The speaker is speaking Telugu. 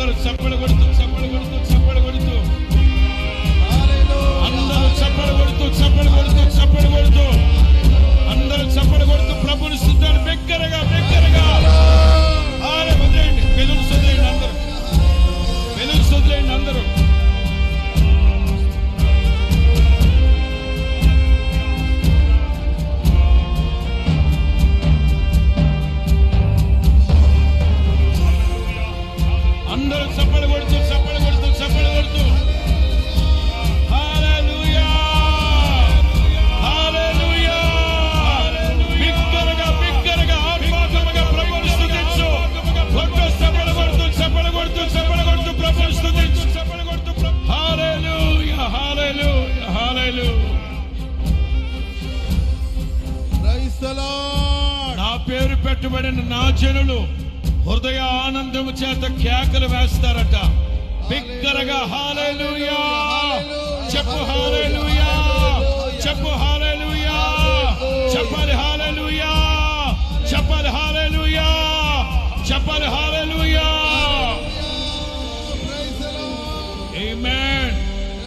అందరూ చప్పలు కొడుతూ చప్పలు కొడుతూ చప్పలు కొడుతూ అందరూ చప్పలు కొడుతూ చప్పలు కొడుతూ చప్పలు కొడుతూ అందరూ చప్పలు కొడుతూ ప్రభుని స్తుతించండి బిగ్గరగా బిగ్గరగా. వదిలేయండి వెలుగు వదిలేయండి అందరూ వెలుగు వదిలేయండి అందరూ. అందరూ చప్పలు కొడుతూ చప్పలు కొడుతూ చప్పలు కొడుతూ హల్లెలూయా హల్లెలూయా. బిగ్గరగా బిగ్గరగా ఆత్మాత్మగా ప్రభువుని స్తుతించు. చప్పలు కొడుతూ చప్పలు కొడుతూ చప్పలు కొడుతూ ప్రభువుని స్తుతించు. చప్పలు కొడుతూ hallelujah hallelujah hallelujah. Praise the Lord. నా పేరు పెట్టబడిన నా జనులు హృదయ ఆనందము చేత కేకలు వేస్తారట. బిగ్గరగా హల్లెలూయా చెప్పు హల్లెలూయా.